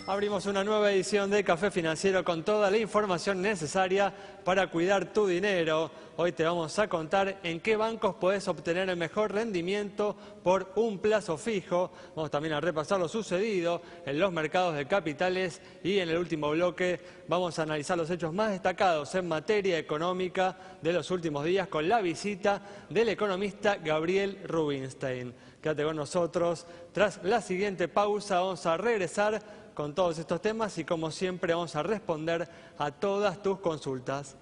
Abrimos una nueva edición de Café Financiero con toda la información necesaria para cuidar tu dinero. Hoy te vamos a contar en qué bancos podés obtener el mejor rendimiento por un plazo fijo. Vamos también a repasar lo sucedido en los mercados de capitales y en el último bloque vamos a analizar los hechos más destacados en materia económica de los últimos días con la visita del economista Gabriel Rubinstein. Quédate con nosotros. Tras la siguiente pausa vamos a regresar con todos estos temas y como siempre vamos a responder a todas tus consultas.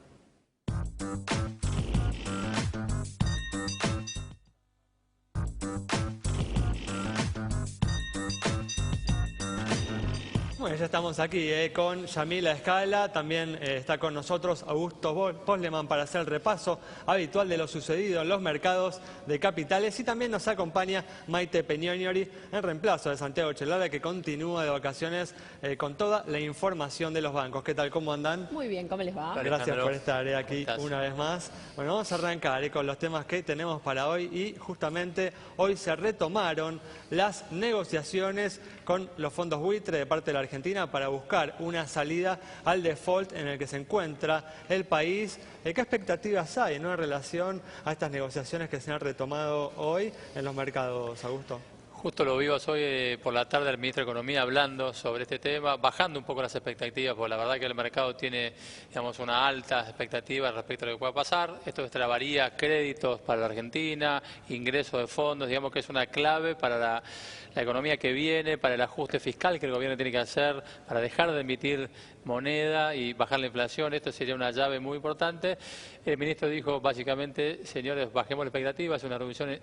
Bueno, ya estamos aquí con Yamila Escala, también está con nosotros Augusto Posleman para hacer el repaso habitual de lo sucedido en los mercados de capitales y también nos acompaña Maite Peñoniori en reemplazo de Santiago Chelara que continúa de vacaciones con toda la información de los bancos. ¿Qué tal? ¿Cómo andan? Muy bien, ¿cómo les va? Gracias por estar aquí una vez más. Bueno, vamos a arrancar con los temas que tenemos para hoy y justamente hoy se retomaron las negociaciones con los fondos buitre de parte de la Argentina para buscar una salida al default en el que se encuentra el país. ¿Qué expectativas hay, ¿no?, en relación a estas negociaciones que se han retomado hoy en los mercados, Augusto? Justo lo vimos hoy por la tarde el ministro de Economía hablando sobre este tema, bajando un poco las expectativas, porque la verdad que el mercado tiene, digamos, una alta expectativa respecto a lo que pueda pasar. Esto destrabaría créditos para la Argentina, ingresos de fondos, digamos que es una clave para la economía que viene, para el ajuste fiscal que el gobierno tiene que hacer, para dejar de emitir moneda y bajar la inflación. Esto sería una llave muy importante. El ministro dijo básicamente, señores, bajemos la expectativa, es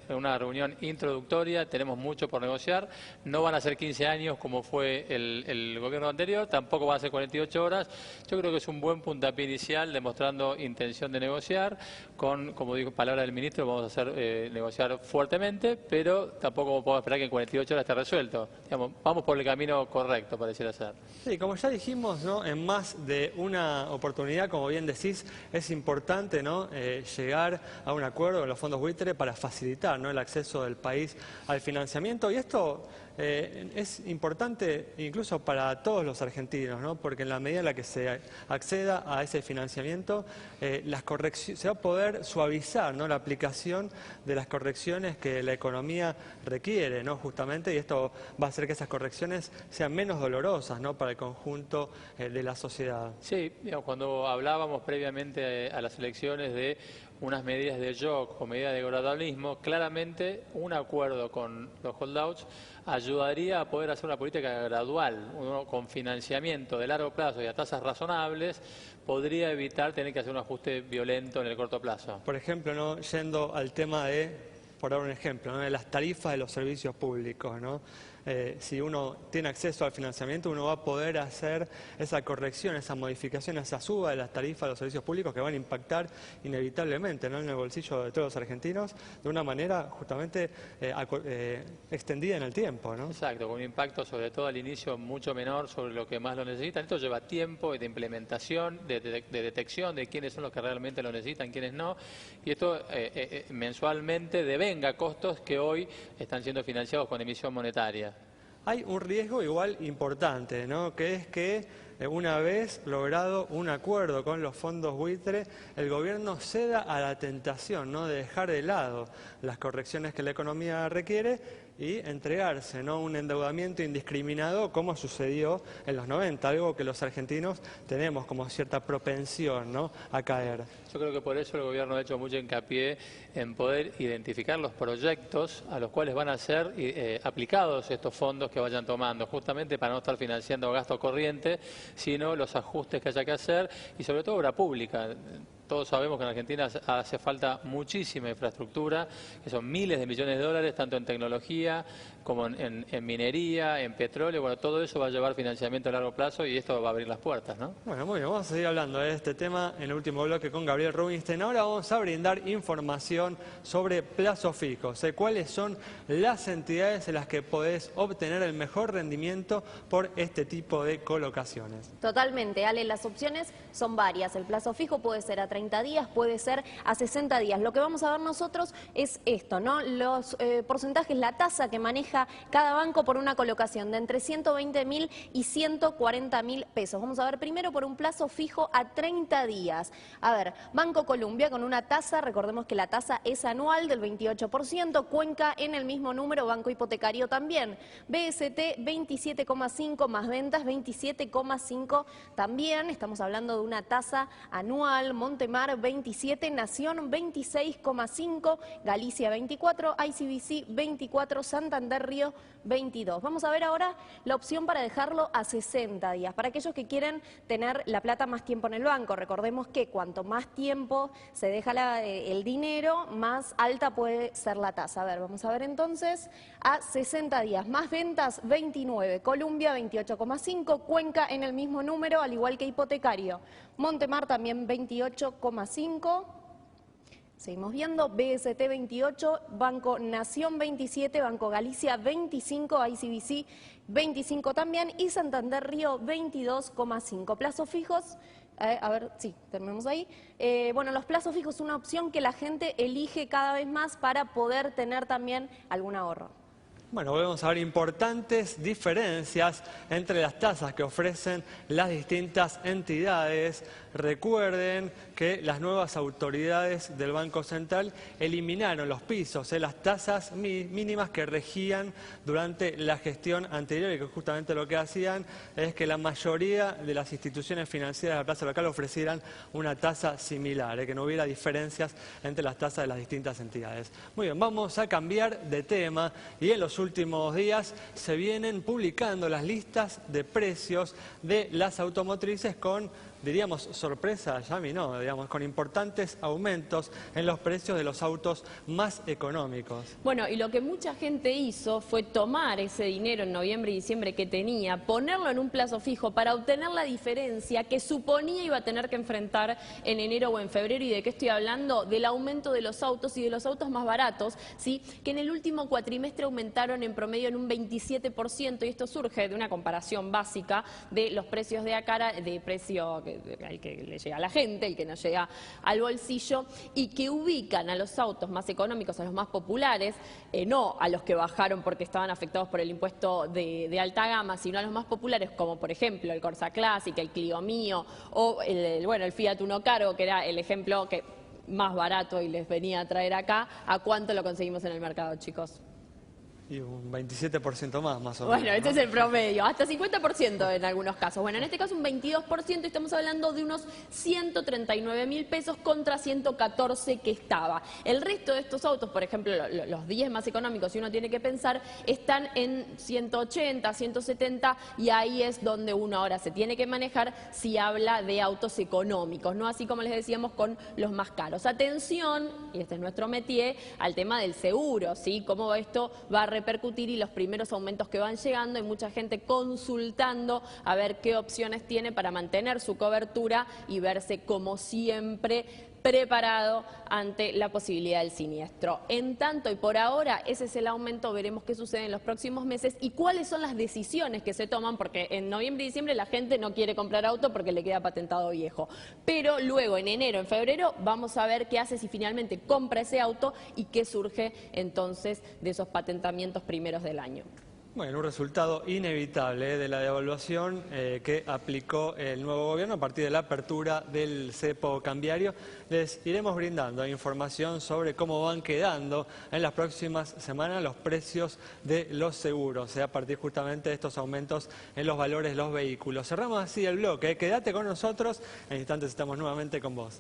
una reunión introductoria, tenemos mucho por negociar, no van a ser 15 años como fue el gobierno anterior, tampoco van a ser 48 horas. Yo creo que es un buen puntapié inicial demostrando intención de negociar, como dijo palabra del ministro, vamos a hacer negociar fuertemente, pero tampoco podemos esperar que en 48 horas esté resuelto. Digamos, vamos por el camino correcto, pareciera ser. Sí, como ya dijimos, ¿no?, en más de una oportunidad, como bien decís, es importante, ¿no?, llegar a un acuerdo en los fondos buitre para facilitar, ¿no?, el acceso del país al financiamiento. Y esto es importante incluso para todos los argentinos, ¿no?, porque en la medida en la que se acceda a ese financiamiento, se va a poder suavizar, ¿no?, la aplicación de las correcciones que la economía requiere, ¿no?, justamente, y esto va a hacer que esas correcciones sean menos dolorosas, ¿no?, para el conjunto de la sociedad. Sí, digamos, cuando hablábamos previamente a las elecciones de unas medidas de shock o medidas de gradualismo, claramente un acuerdo con los holdouts ayudaría a poder hacer una política gradual, con financiamiento de largo plazo y a tasas razonables, podría evitar tener que hacer un ajuste violento en el corto plazo. Por ejemplo, ¿no?, yendo al tema de, por dar un ejemplo, ¿no?, de las tarifas de los servicios públicos, ¿no? Si uno tiene acceso al financiamiento, uno va a poder hacer esa corrección, esa modificación, esa suba de las tarifas de los servicios públicos que van a impactar inevitablemente, ¿no?, en el bolsillo de todos los argentinos de una manera justamente extendida en el tiempo, ¿no? Exacto, con un impacto sobre todo al inicio mucho menor sobre lo que más lo necesitan. Esto lleva tiempo de implementación, de detección de quiénes son los que realmente lo necesitan, quiénes no. Y esto mensualmente devenga costos que hoy están siendo financiados con emisión monetaria. Hay un riesgo igual importante, ¿no?, que es que una vez logrado un acuerdo con los fondos buitre, el gobierno ceda a la tentación, ¿no?, de dejar de lado las correcciones que la economía requiere y entregarse, ¿no?, un endeudamiento indiscriminado como sucedió en los 90, algo que los argentinos tenemos como cierta propensión, ¿no?, a caer. Yo creo que por eso el gobierno ha hecho mucho hincapié en poder identificar los proyectos a los cuales van a ser aplicados estos fondos que vayan tomando, justamente para no estar financiando gasto corriente, sino los ajustes que haya que hacer y sobre todo obra pública. Todos sabemos que en Argentina hace falta muchísima infraestructura, que son miles de millones de dólares, tanto en tecnología como en minería, en petróleo. Bueno, todo eso va a llevar financiamiento a largo plazo y esto va a abrir las puertas, ¿no? Bueno, muy bien, vamos a seguir hablando de este tema en el último bloque con Gabriel Rubinstein. Ahora vamos a brindar información sobre plazos fijos, cuáles son las entidades en las que podés obtener el mejor rendimiento por este tipo de colocaciones. Totalmente, Ale, las opciones son varias. El plazo fijo puede ser a 30 días, puede ser a 60 días. Lo que vamos a ver nosotros es esto, ¿no? Los porcentajes, la tasa que maneja maneja cada banco por una colocación de entre 120.000 y 140.000 pesos. Vamos a ver primero por un plazo fijo a 30 días. A ver, Banco Colombia con una tasa, recordemos que la tasa es anual del 28%, Cuenca en el mismo número, Banco Hipotecario también. BST 27,5 más ventas 27,5 también, estamos hablando de una tasa anual. Montemar 27, Nación 26,5, Galicia 24, ICBC 24, Santander Río 22. Vamos a ver ahora la opción para dejarlo a 60 días, para aquellos que quieren tener la plata más tiempo en el banco. Recordemos que cuanto más tiempo se deja el dinero, más alta puede ser la tasa. A ver, vamos a ver entonces a 60 días. Más ventas 29, Colombia 28,5, Cuenca en el mismo número, al igual que Hipotecario. Montemar también 28,5. Seguimos viendo, BST 28, Banco Nación 27, Banco Galicia 25, ICBC 25 también y Santander Río 22,5. Plazos fijos, a ver, sí, terminamos ahí. Bueno, los plazos fijos es una opción que la gente elige cada vez más para poder tener también algún ahorro. Bueno, vamos a ver importantes diferencias entre las tasas que ofrecen las distintas entidades. Recuerden que las nuevas autoridades del Banco Central eliminaron los pisos, las tasas mínimas que regían durante la gestión anterior y que justamente lo que hacían es que la mayoría de las instituciones financieras de la plaza local ofrecieran una tasa similar, que no hubiera diferencias entre las tasas de las distintas entidades. Muy bien, vamos a cambiar de tema y en los últimos días se vienen publicando las listas de precios de las automotrices con, diríamos, sorpresa, Yami, no, digamos, con importantes aumentos en los precios de los autos más económicos. Bueno, y lo que mucha gente hizo fue tomar ese dinero en noviembre y diciembre que tenía, ponerlo en un plazo fijo para obtener la diferencia que suponía iba a tener que enfrentar en enero o en febrero. ¿Y de qué estoy hablando? Del aumento de los autos y de los autos más baratos, ¿sí? Que en el último cuatrimestre aumentaron en promedio en un 27%, y esto surge de una comparación básica de los precios de Acara, de precio el que le llega a la gente, el que no llega al bolsillo, y que ubican a los autos más económicos, a los más populares, no a los que bajaron porque estaban afectados por el impuesto de alta gama, sino a los más populares, como por ejemplo el Corsa Classic, el Clio Mio, o el Fiat Uno Cargo, que era el ejemplo que más barato y les venía a traer acá. ¿A cuánto lo conseguimos en el mercado, chicos? Y un 27% más o menos. Bueno, este es el promedio, hasta 50% en algunos casos. Bueno, en este caso un 22%, estamos hablando de unos 139.000 pesos contra 114 que estaba. El resto de estos autos, por ejemplo, los 10 más económicos, si uno tiene que pensar, están en 180, 170, y ahí es donde uno ahora se tiene que manejar si habla de autos económicos, no así como les decíamos con los más caros. Atención, y este es nuestro métier, al tema del seguro, ¿sí? Cómo esto va a repercutir y los primeros aumentos que van llegando. Hay mucha gente consultando a ver qué opciones tiene para mantener su cobertura y verse como siempre preparado ante la posibilidad del siniestro. En tanto y por ahora, ese es el aumento. Veremos qué sucede en los próximos meses y cuáles son las decisiones que se toman, porque en noviembre y diciembre la gente no quiere comprar auto porque le queda patentado viejo. Pero luego, en enero, en febrero, vamos a ver qué hace si finalmente compra ese auto y qué surge entonces de esos patentamientos primeros del año. Bueno, un resultado inevitable de la devaluación que aplicó el nuevo gobierno a partir de la apertura del cepo cambiario. Les iremos brindando información sobre cómo van quedando en las próximas semanas los precios de los seguros, a partir justamente de estos aumentos en los valores de los vehículos. Cerramos así el bloque. Quédate con nosotros, en instantes estamos nuevamente con vos.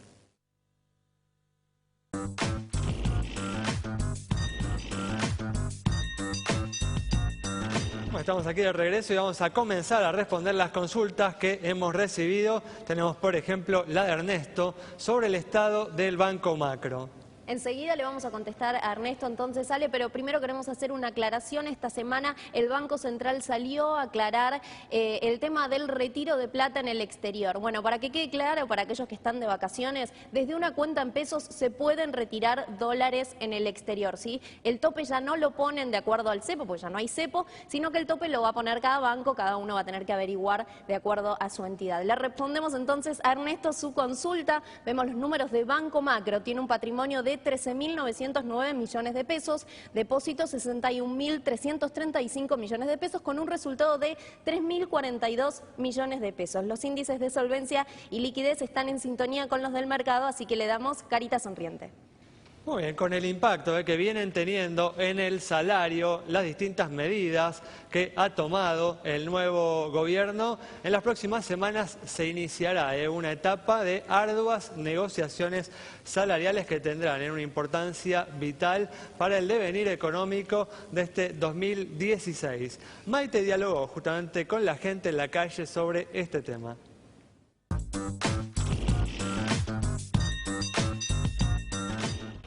Estamos aquí de regreso y vamos a comenzar a responder las consultas que hemos recibido. Tenemos, por ejemplo, la de Ernesto sobre el estado del Banco Macro. Enseguida le vamos a contestar a Ernesto, entonces sale, pero primero queremos hacer una aclaración. Esta semana el Banco Central salió a aclarar el tema del retiro de plata en el exterior. Bueno, para que quede claro, para aquellos que están de vacaciones, desde una cuenta en pesos se pueden retirar dólares en el exterior, ¿sí? El tope ya no lo ponen de acuerdo al cepo, porque ya no hay cepo, sino que el tope lo va a poner cada banco, cada uno va a tener que averiguar de acuerdo a su entidad. Le respondemos entonces a Ernesto su consulta. Vemos los números de Banco Macro, tiene un patrimonio de de 13.909 millones de pesos, depósitos 61.335 millones de pesos, con un resultado de 3.042 millones de pesos. Los índices de solvencia y liquidez están en sintonía con los del mercado, así que le damos carita sonriente. Muy bien, con el impacto que vienen teniendo en el salario las distintas medidas que ha tomado el nuevo gobierno, en las próximas semanas se iniciará una etapa de arduas negociaciones salariales que tendrán una importancia vital para el devenir económico de este 2016. Maite dialogó justamente con la gente en la calle sobre este tema.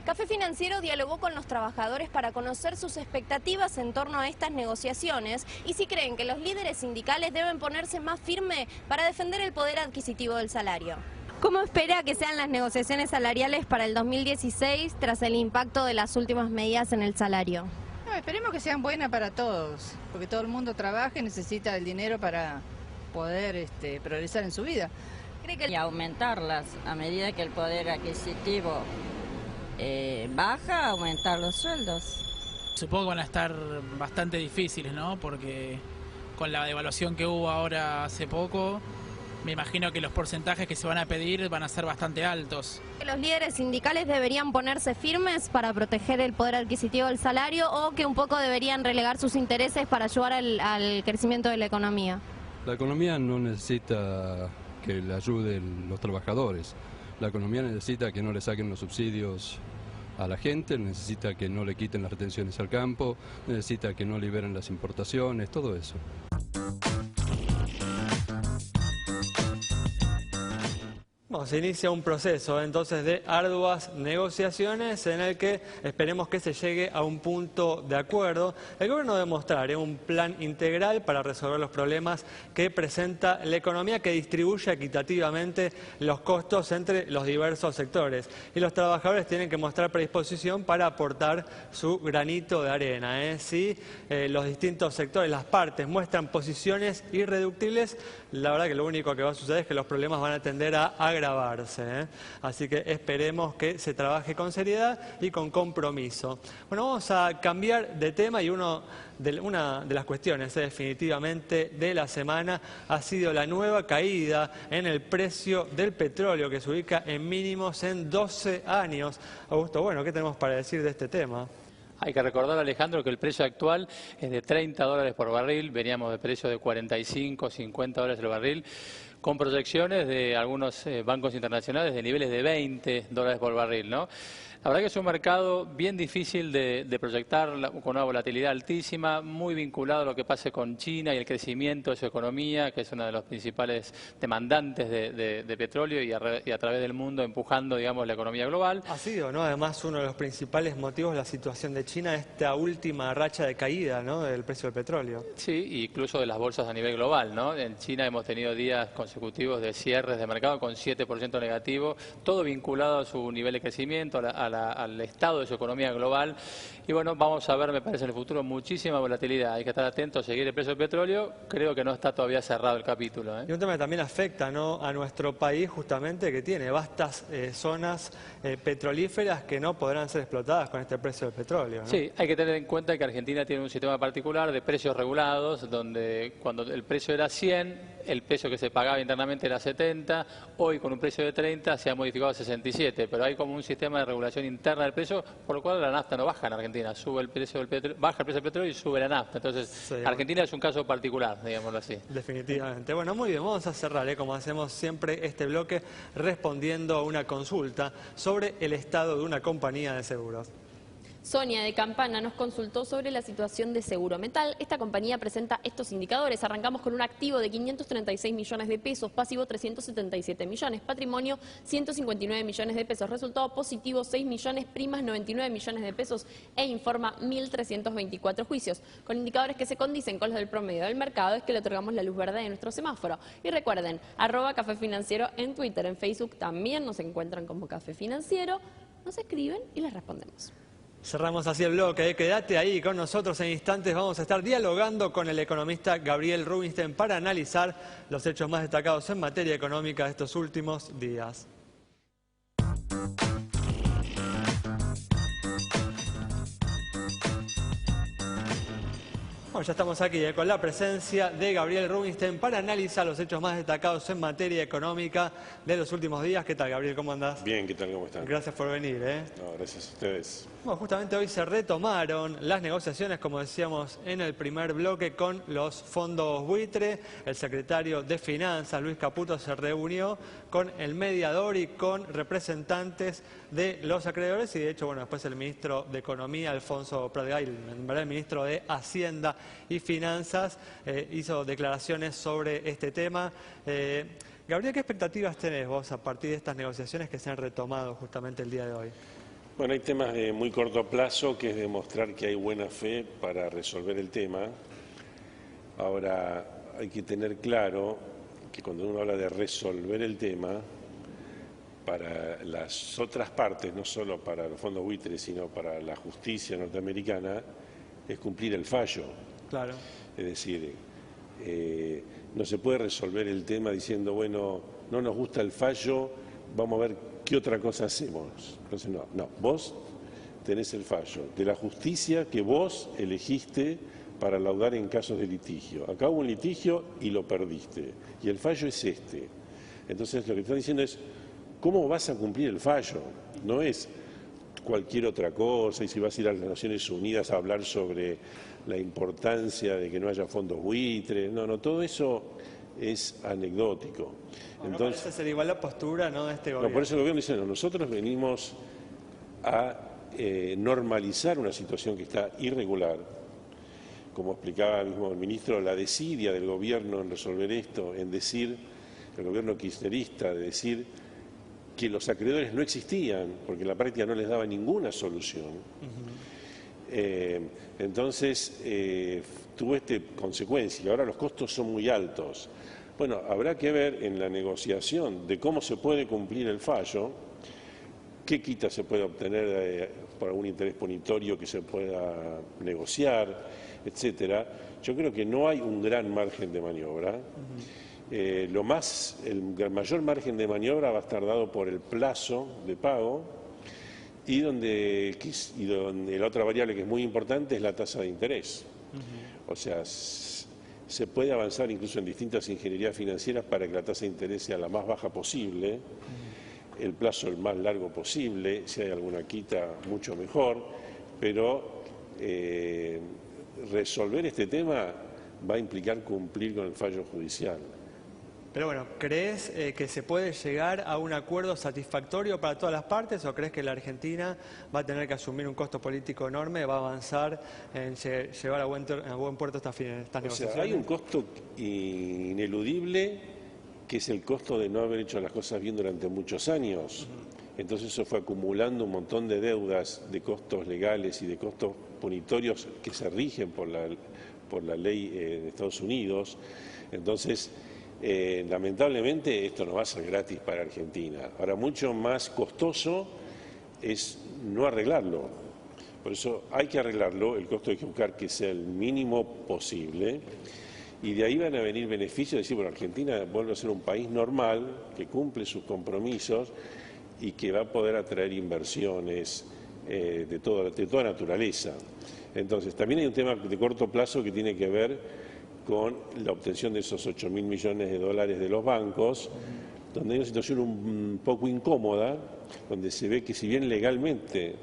Café Financiero dialogó con los trabajadores para conocer sus expectativas en torno a estas negociaciones y si creen que los líderes sindicales deben ponerse más firme para defender el poder adquisitivo del salario. ¿Cómo espera que sean las negociaciones salariales para el 2016 tras el impacto de las últimas medidas en el salario? No, esperemos que sean buenas para todos, porque todo el mundo trabaja y necesita el dinero para poder progresar en su vida. ¿Cree que Y aumentarlas a medida que el poder adquisitivo baja, aumentar los sueldos. Supongo que van a estar bastante difíciles, ¿no? Porque con la devaluación que hubo ahora hace poco, me imagino que los porcentajes que se van a pedir van a ser bastante altos. los líderes sindicales deberían ponerse firmes para proteger el poder adquisitivo del salario o que un poco deberían relegar sus intereses para ayudar al crecimiento de la economía? La economía no necesita que le ayuden los trabajadores. La economía necesita que no le saquen los subsidios a la gente, necesita que no le quiten las retenciones al campo, necesita que no liberen las importaciones, todo eso. Bueno, se inicia un proceso entonces de arduas negociaciones en el que esperemos que se llegue a un punto de acuerdo. El gobierno debe mostrar un plan integral para resolver los problemas que presenta la economía, que distribuya equitativamente los costos entre los diversos sectores. Y los trabajadores tienen que mostrar predisposición para aportar su granito de arena. Si los distintos sectores, las partes, muestran posiciones irreductibles, la verdad que lo único que va a suceder es que los problemas van a tender a agravarse. Así que esperemos que se trabaje con seriedad y con compromiso. Bueno, vamos a cambiar de tema y una de las cuestiones definitivamente de la semana ha sido la nueva caída en el precio del petróleo, que se ubica en mínimos en 12 años. Augusto, bueno, ¿qué tenemos para decir de este tema? Hay que recordar, Alejandro, que el precio actual es de $30 por barril, veníamos de precio de 45, 50 dólares el barril, con proyecciones de algunos bancos internacionales de niveles de 20 dólares por barril, ¿no? La verdad que es un mercado bien difícil de proyectar, con una volatilidad altísima, muy vinculado a lo que pase con China y el crecimiento de su economía, que es uno de los principales demandantes de petróleo y a través del mundo empujando, digamos, la economía global. Ha sido, ¿no?, además uno de los principales motivos la situación de China, esta última racha de caída, ¿no?, del precio del petróleo. Sí, incluso de las bolsas a nivel global, ¿no? En China hemos tenido días consecutivos de cierres de mercado con 7% negativo, todo vinculado a su nivel de crecimiento, al estado de su economía global. Y bueno, vamos a ver, me parece, en el futuro muchísima volatilidad. Hay que estar atentos a seguir el precio del petróleo. Creo que no está todavía cerrado el capítulo, Y un tema que también afecta, ¿no?, a nuestro país, justamente, que tiene vastas zonas petrolíferas que no podrán ser explotadas con este precio del petróleo, ¿no? Sí, hay que tener en cuenta que Argentina tiene un sistema particular de precios regulados, donde cuando el precio era 100, el precio que se pagaba internamente era 70, hoy con un precio de 30 se ha modificado a 67, pero hay como un sistema de regulación interna del precio, por lo cual la nafta no baja en Argentina, sube el precio del petróleo, baja el precio del petróleo y sube la nafta. Entonces, sí, Argentina es un caso particular, digámoslo así. Definitivamente. Bueno, muy bien, vamos a cerrar, como hacemos siempre, este bloque respondiendo a una consulta sobre el estado de una compañía de seguros. Sonia de Campana nos consultó sobre la situación de Seguro Metal. Esta compañía presenta estos indicadores. Arrancamos con un activo de 536 millones de pesos, pasivo 377 millones, patrimonio 159 millones de pesos, resultado positivo 6 millones, primas 99 millones de pesos e informa 1.324 juicios. Con indicadores que se condicen con los del promedio del mercado es que le otorgamos la luz verde de nuestro semáforo. Y recuerden, @Café Financiero en Twitter, en Facebook también nos encuentran como Café Financiero. Nos escriben y les respondemos. Cerramos así el bloque. Quédate ahí con nosotros en instantes. Vamos a estar dialogando con el economista Gabriel Rubinstein para analizar los hechos más destacados en materia económica de estos últimos días. Bueno, ya estamos aquí con la presencia de Gabriel Rubinstein para analizar los hechos más destacados en materia económica de los últimos días. ¿Qué tal, Gabriel? ¿Cómo andás? Bien, ¿qué tal? ¿Cómo están? Gracias por venir. No, gracias a ustedes. Bueno, justamente hoy se retomaron las negociaciones, como decíamos en el primer bloque, con los fondos buitre. El secretario de Finanzas, Luis Caputo, se reunió con el mediador y con representantes de los acreedores y, de hecho, bueno, después el ministro de Economía, Alfonso Prat, en verdad el ministro de Hacienda y Finanzas, hizo declaraciones sobre este tema. Gabriel, ¿qué expectativas tenés vos a partir de estas negociaciones que se han retomado justamente el día de hoy? Bueno, hay temas de muy corto plazo, que es demostrar que hay buena fe para resolver el tema. Ahora, hay que tener claro que cuando uno habla de resolver el tema, para las otras partes, no solo para los fondos buitres, sino para la justicia norteamericana, es cumplir el fallo. Claro. Es decir, no se puede resolver el tema diciendo, bueno, no nos gusta el fallo, vamos a ver qué otra cosa hacemos. Entonces, no, vos tenés el fallo de la justicia que vos elegiste para laudar en casos de litigio. Acá hubo un litigio y lo perdiste, y el fallo es este. Entonces, lo que están diciendo es, ¿cómo vas a cumplir el fallo? No es cualquier otra cosa, y si vas a ir a las Naciones Unidas a hablar sobre la importancia de que no haya fondos buitres, no, todo eso es anecdótico. Entonces, no parece ser igual la postura, ¿no?, de este gobierno. No, por eso el gobierno dice, nosotros venimos a normalizar una situación que está irregular. Como explicaba mismo el ministro, la desidia del gobierno en resolver esto, en decir, el gobierno kirchnerista, de decir que los acreedores no existían, porque en la práctica no les daba ninguna solución. Entonces, tuvo esta consecuencia. Ahora los costos son muy altos. Bueno, habrá que ver en la negociación de cómo se puede cumplir el fallo, qué quita se puede obtener por algún interés punitorio que se pueda negociar, etcétera. Yo creo que no hay un gran margen de maniobra. El mayor margen de maniobra va a estar dado por el plazo de pago y donde la otra variable que es muy importante es la tasa de interés. O sea, se puede avanzar incluso en distintas ingenierías financieras para que la tasa de interés sea la más baja posible, el plazo el más largo posible, si hay alguna quita mucho mejor, pero resolver este tema va a implicar cumplir con el fallo judicial. Pero bueno, ¿crees que se puede llegar a un acuerdo satisfactorio para todas las partes o crees que la Argentina va a tener que asumir un costo político enorme, va a avanzar en llevar a buen puerto estas negociaciones? Sea, hay un costo ineludible que es el costo de no haber hecho las cosas bien durante muchos años. Entonces eso fue acumulando un montón de deudas, de costos legales y de costos punitorios que se rigen por la ley de Estados Unidos. Entonces, lamentablemente esto no va a ser gratis para Argentina. Ahora, mucho más costoso es no arreglarlo. Por eso hay que arreglarlo, el costo hay que buscar que sea el mínimo posible y de ahí van a venir beneficios, es decir, bueno, Argentina vuelve a ser un país normal, que cumple sus compromisos y que va a poder atraer inversiones de toda naturaleza. Entonces, también hay un tema de corto plazo que tiene que ver con la obtención de esos 8.000 millones de dólares de los bancos, donde hay una situación un poco incómoda, donde se ve que si bien legalmente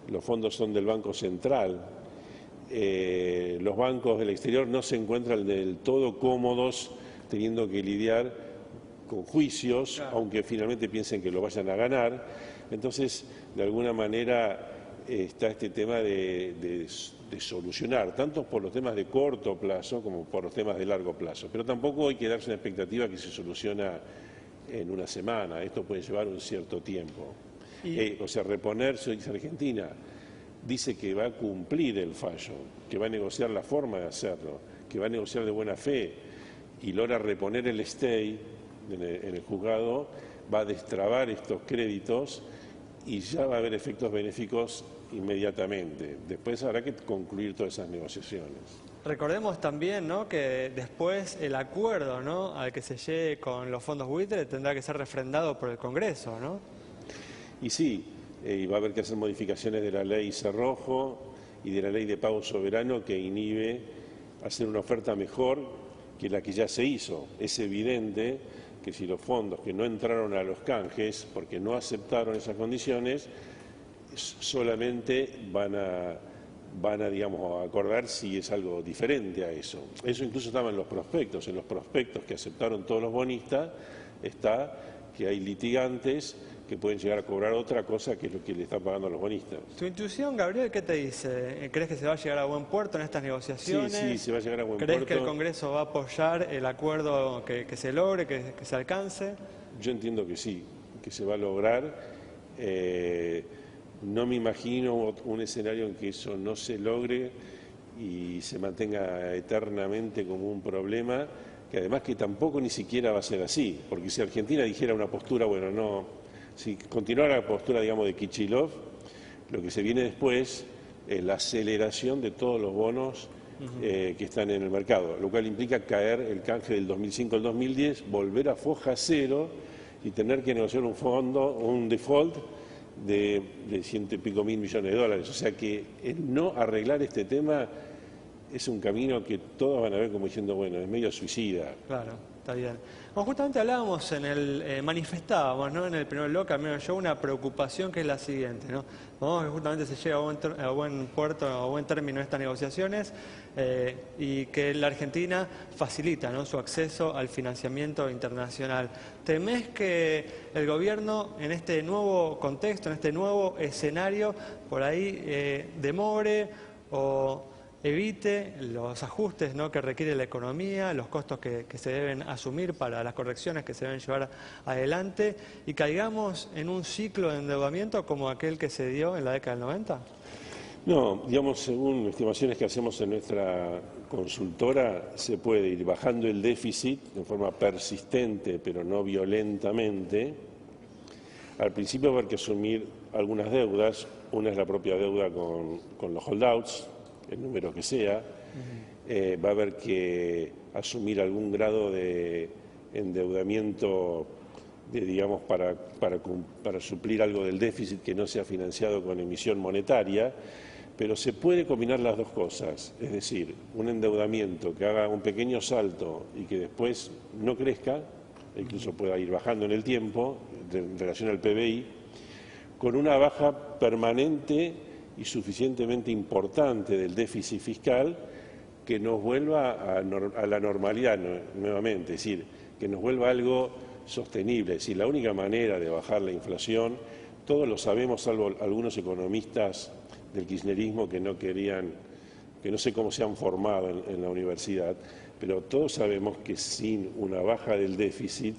los fondos son del Banco Central, los bancos del exterior no se encuentran del todo cómodos teniendo que lidiar con juicios, claro, aunque finalmente piensen que lo vayan a ganar. Entonces, de alguna manera está este tema de solucionar, tanto por los temas de corto plazo como por los temas de largo plazo. Pero tampoco hay que darse una expectativa que se soluciona en una semana, esto puede llevar un cierto tiempo. O sea, reponerse, dice Argentina, dice que va a cumplir el fallo, que va a negociar la forma de hacerlo, que va a negociar de buena fe y logra reponer el stay en el juzgado, va a destrabar estos créditos y ya va a haber efectos benéficos inmediatamente. Después habrá que concluir todas esas negociaciones. Recordemos también, ¿no?, que después el acuerdo, ¿no?, al que se llegue con los fondos buitre tendrá que ser refrendado por el Congreso, ¿no? Y sí, y va a haber que hacer modificaciones de la ley Cerrojo y de la ley de pago soberano que inhibe hacer una oferta mejor que la que ya se hizo. Es evidente que si los fondos que no entraron a los canjes porque no aceptaron esas condiciones, solamente van a digamos, acordar si es algo diferente a eso. Eso incluso estaba en los prospectos que aceptaron todos los bonistas, está que hay litigantes que pueden llegar a cobrar otra cosa que lo que le están pagando a los bonistas. ¿Tu intuición, Gabriel, qué te dice? ¿Crees que se va a llegar a buen puerto en estas negociaciones? Sí, se va a llegar a buen puerto. ¿Crees que el Congreso va a apoyar el acuerdo que se logre, que se alcance? Yo entiendo que sí, que se va a lograr. No me imagino un escenario en que eso no se logre y se mantenga eternamente como un problema, que además que tampoco ni siquiera va a ser así, porque si Argentina dijera una postura, bueno, no... Si continuara la postura, digamos, de Kicillof, lo que se viene después es la aceleración de todos los bonos que están en el mercado, lo cual implica caer el canje del 2005 al 2010, volver a foja cero y tener que negociar un default de 100 y pico mil millones de dólares. O sea que el no arreglar este tema es un camino que todos van a ver como diciendo, bueno, es medio suicida. Claro, está bien. Bueno, justamente hablábamos manifestábamos, ¿no? En el primer bloque, al menos yo, una preocupación que es la siguiente, ¿no? Vamos que justamente se llega a buen puerto, a buen término estas negociaciones y que la Argentina facilita, ¿no?, su acceso al financiamiento internacional. ¿Temés que el gobierno en este nuevo contexto, en este nuevo escenario, por ahí demore o evite los ajustes, ¿no?, que requiere la economía, los costos que se deben asumir para las correcciones que se deben llevar adelante y caigamos en un ciclo de endeudamiento como aquel que se dio en la década del 90? No, digamos, según estimaciones que hacemos en nuestra consultora, se puede ir bajando el déficit de forma persistente, pero no violentamente. Al principio va a haber que asumir algunas deudas. Una es la propia deuda con los holdouts, el número que sea. Va a haber que asumir algún grado de endeudamiento, digamos, para suplir algo del déficit que no sea financiado con emisión monetaria, pero se puede combinar las dos cosas, es decir, un endeudamiento que haga un pequeño salto y que después no crezca, incluso pueda ir bajando en el tiempo en relación al PBI, con una baja permanente y suficientemente importante del déficit fiscal que nos vuelva a la normalidad nuevamente, es decir, que nos vuelva algo sostenible. Es decir, la única manera de bajar la inflación, todos lo sabemos, salvo algunos economistas del kirchnerismo que no querían, que no sé cómo se han formado en la universidad, pero todos sabemos que sin una baja del déficit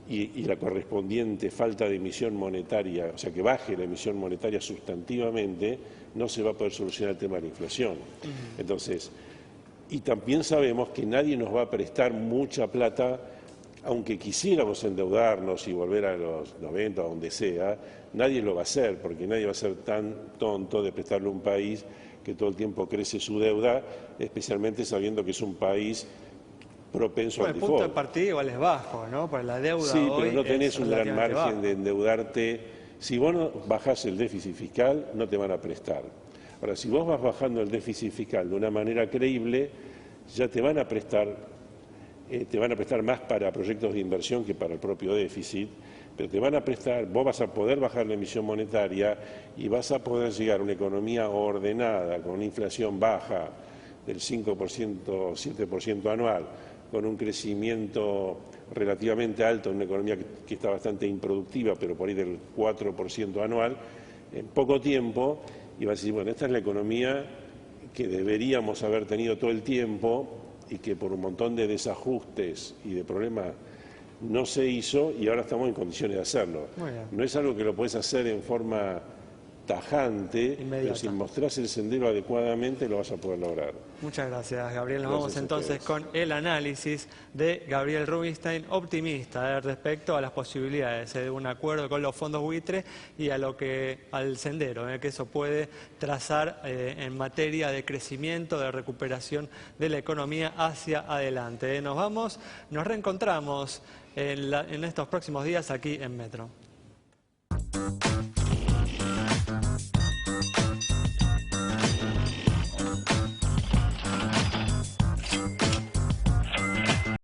y la correspondiente falta de emisión monetaria, o sea, que baje la emisión monetaria sustantivamente, no se va a poder solucionar el tema de la inflación. Entonces, y también sabemos que nadie nos va a prestar mucha plata, aunque quisiéramos endeudarnos y volver a los 90, a donde sea, nadie lo va a hacer, porque nadie va a ser tan tonto de prestarle a un país que todo el tiempo crece su deuda, especialmente sabiendo que es un país propenso al default. El punto de partida igual es bajo, ¿no? Para la deuda sí, hoy pero no tenés un gran margen bajo de endeudarte. Si vos no bajás el déficit fiscal, no te van a prestar. Ahora, si vos vas bajando el déficit fiscal de una manera creíble, ya te van a prestar más para proyectos de inversión que para el propio déficit, pero te van a prestar, vos vas a poder bajar la emisión monetaria y vas a poder llegar a una economía ordenada, con una inflación baja del 5%, 7% anual, con un crecimiento relativamente alto en una economía que está bastante improductiva, pero por ahí del 4% anual, en poco tiempo, y vas a decir, bueno, esta es la economía que deberíamos haber tenido todo el tiempo y que por un montón de desajustes y de problemas no se hizo y ahora estamos en condiciones de hacerlo. No es algo que lo puedes hacer en forma tajante, pero si mostrás el sendero adecuadamente lo vas a poder lograr. Muchas gracias, Gabriel. Nos vamos entonces con el análisis de Gabriel Rubinstein, optimista respecto a las posibilidades de un acuerdo con los fondos buitre y al sendero que eso puede trazar en materia de crecimiento, de recuperación de la economía hacia adelante. Nos reencontramos en estos próximos días aquí en Metro.